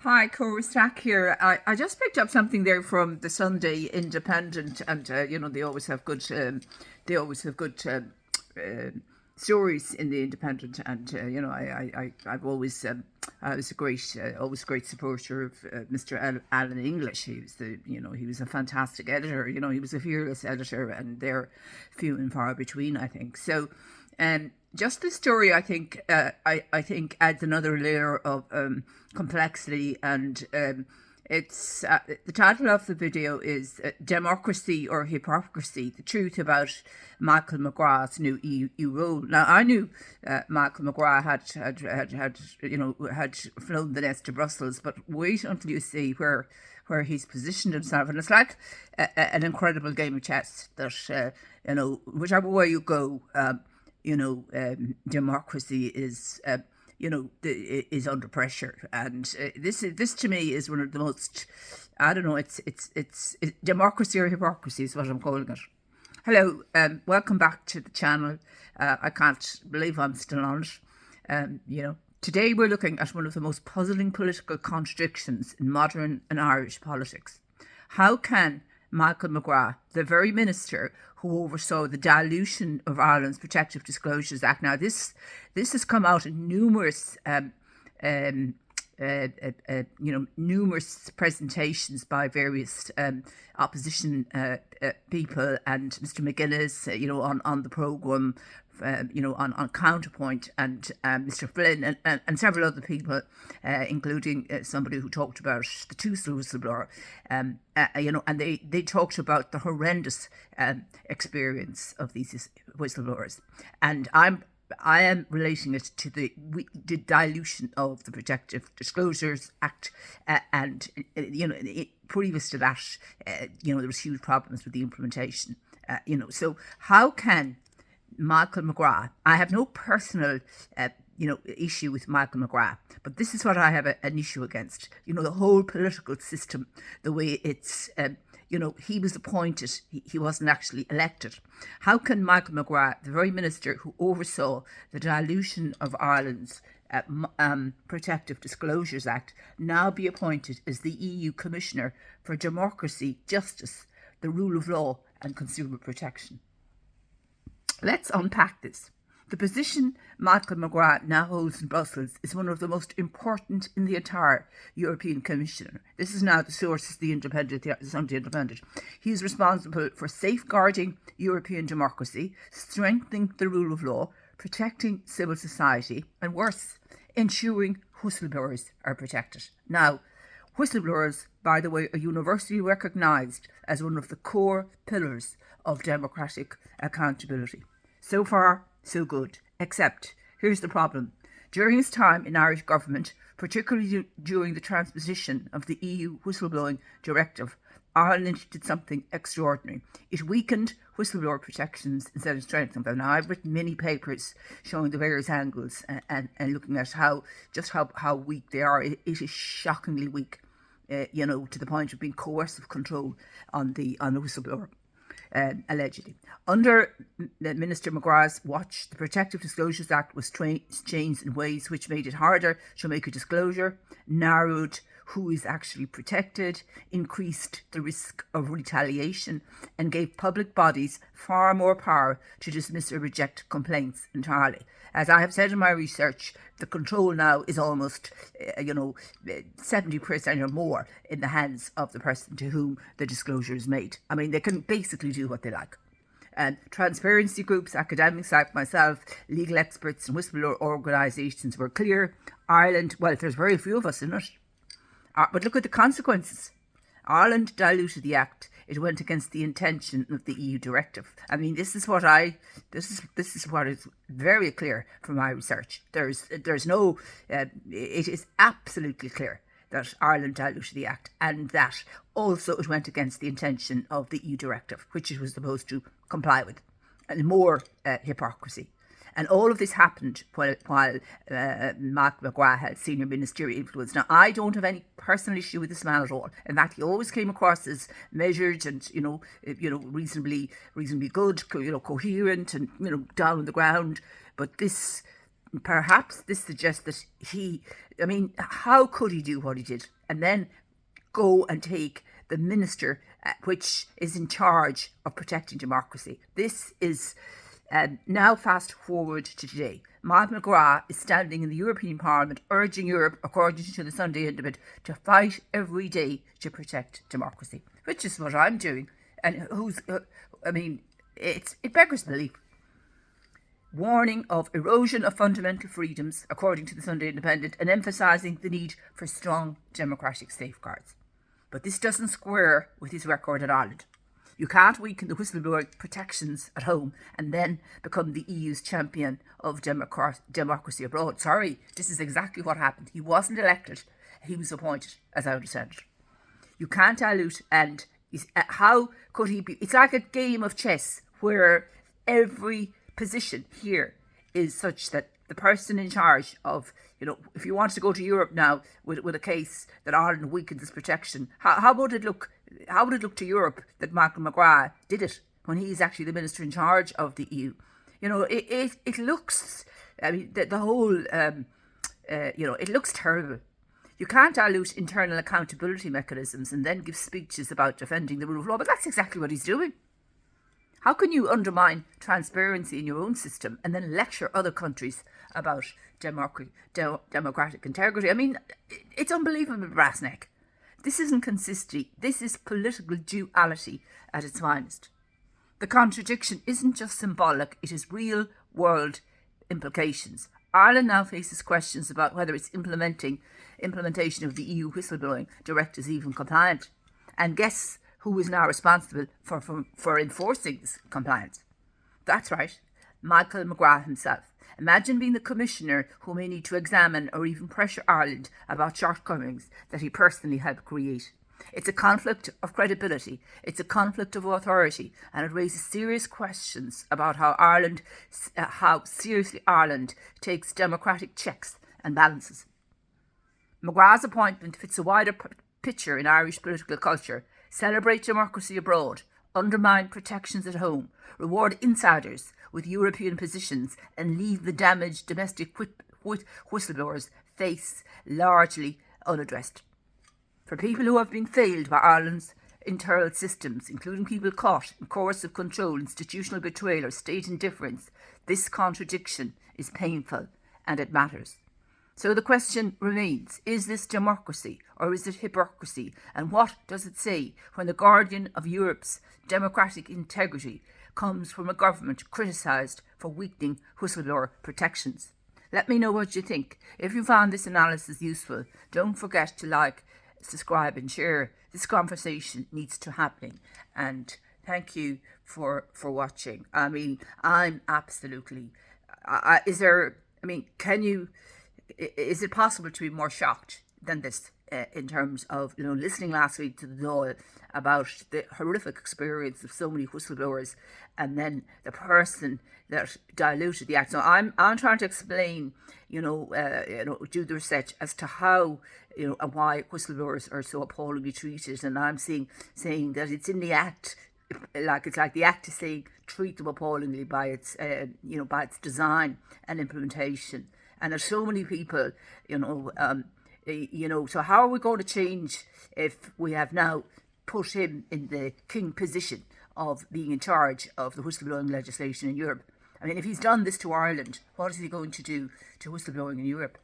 Hi, Cora Stack here. I just picked up something there from the Sunday Independent, and they always have good stories in the Independent, and I've always I was always a great supporter of Mr. Alan English. He was a fantastic editor. He was a fearless editor, and they're few and far between, I think. So, just this story, I think, I think adds another layer of complexity, and it's the title of the video is "Democracy or Hypocrisy: The Truth About Micheál McGrath's New EU Role." Now, I knew Micheál McGrath had flown the nest to Brussels, but wait until you see where he's positioned himself, and it's like an incredible game of chess that whichever way you go. Democracy is, is under pressure, and this to me is one of the most, I don't know, it's democracy or hypocrisy is what I'm calling it. Hello, welcome back to the channel. I can't believe I'm still on it. Today we're looking at one of the most puzzling political contradictions in modern and Irish politics. How can Micheál McGrath, the very minister who oversaw the dilution of Ireland's Protective Disclosures Act. Now, this has come out in numerous, numerous presentations by various opposition people, and Mr. McGuinness, on the programme, on Counterpoint, and Mr. Flynn and several other people, including somebody who talked about the Tussle whistleblower, and they talked about the horrendous experience of these whistleblowers, and I am relating it to the dilution of the Protective Disclosures Act, and previous to that, there was huge problems with the implementation. So how can Micheál McGrath? I have no personal, issue with Micheál McGrath, but this is what I have an issue against. The whole political system, the way it's, he was appointed, he wasn't actually elected. How can Micheál McGrath, the very minister who oversaw the dilution of Ireland's Protective Disclosures Act, now be appointed as the EU Commissioner for Democracy, Justice, the Rule of Law and Consumer Protection? Let's unpack this. The position Micheál McGrath now holds in Brussels is one of the most important in the entire European Commission. This is now the source of the Sunday Independent. He is responsible for safeguarding European democracy, strengthening the rule of law, protecting civil society, and worse, ensuring whistleblowers are protected. Now, whistleblowers, by the way, are universally recognised as one of the core pillars of democratic accountability. So far, so good. Except, here's the problem. During his time in Irish government, particularly during the transposition of the EU whistleblowing directive, Ireland did something extraordinary. It weakened whistleblower protections instead of strengthening them. Now, I've written many papers showing the various angles and looking at how weak they are. It is shockingly weak, to the point of being coercive control on the whistleblower. Allegedly. Under Minister McGrath's watch, the Protective Disclosures Act was changed in ways which made it harder to make a disclosure, narrowed who is actually protected, increased the risk of retaliation, and gave public bodies far more power to dismiss or reject complaints entirely. As I have said in my research, the control now is almost, 70% or more in the hands of the person to whom the disclosure is made. I mean, they can basically do what they like. And transparency groups, academics like myself, legal experts and whistleblower organisations were clear. Ireland, well, there's very few of us in it. But look at the consequences. Ireland diluted the act. It went against the intention of the EU directive. I mean, this is what is very clear from my research. There's no, it is absolutely clear that Ireland diluted the act, and that also it went against the intention of the EU directive, which it was supposed to comply with, and more hypocrisy. And all of this happened while Micheál McGrath had senior ministerial influence. Now, I don't have any personal issue with this man at all. In fact, he always came across as measured and, reasonably good, coherent and, down on the ground. But this perhaps this suggests that how could he do what he did and then go and take the minister which is in charge of protecting democracy? This is now fast forward to today. Micheál McGrath is standing in the European Parliament urging Europe, according to the Sunday Independent, to fight every day to protect democracy, which is what I'm doing. And it beggars belief. Warning of erosion of fundamental freedoms, according to the Sunday Independent, and emphasising the need for strong democratic safeguards. But this doesn't square with his record in Ireland. You can't weaken the whistleblower protections at home and then become the EU's champion of democracy abroad. Sorry, this is exactly what happened. He wasn't elected, he was appointed, as I understand it. You can't dilute, and how could he be? It's like a game of chess where every position here is such that the person in charge of, if you want to go to Europe now with a case that Ireland weakens its protection, how would it look? How would it look to Europe that Micheál McGrath did it when he's actually the minister in charge of the EU? It looks, the whole, it looks terrible. You can't dilute internal accountability mechanisms and then give speeches about defending the rule of law, but that's exactly what he's doing. How can you undermine transparency in your own system and then lecture other countries about democratic integrity? It's unbelievable, brass neck. This isn't consistency. This is political duality at its finest. The contradiction isn't just symbolic, it has real world implications. Ireland now faces questions about whether its implementation of the EU whistleblowing directive is even compliant. And guess who is now responsible for enforcing this compliance? That's right, Micheál McGrath himself. Imagine being the commissioner who may need to examine or even pressure Ireland about shortcomings that he personally helped create. It's a conflict of credibility, it's a conflict of authority, and it raises serious questions about how seriously Ireland takes democratic checks and balances. McGrath's appointment fits a wider picture in Irish political culture. Celebrate democracy abroad, undermine protections at home, reward insiders with European positions, and leave the damaged domestic whistleblowers face largely unaddressed. For people who have been failed by Ireland's internal systems, including people caught in coercive control, institutional betrayal or state indifference, this contradiction is painful and it matters. So the question remains, is this democracy or is it hypocrisy? And what does it say when the guardian of Europe's democratic integrity comes from a government criticised for weakening whistleblower protections? Let me know what you think. If you found this analysis useful, don't forget to like, subscribe and share. This conversation needs to happen. And thank you for watching. I'm absolutely... is it possible to be more shocked than this in terms of listening last week to the Dáil about the horrific experience of so many whistleblowers and then the person that diluted the act? So I'm trying to explain do the research as to how and why whistleblowers are so appallingly treated, and I'm saying that it's in the act. It's like the act is saying treat them appallingly by its by its design and implementation. And there's so many people, so how are we going to change if we have now put him in the king position of being in charge of the whistleblowing legislation in Europe? If he's done this to Ireland, what is he going to do to whistleblowing in Europe?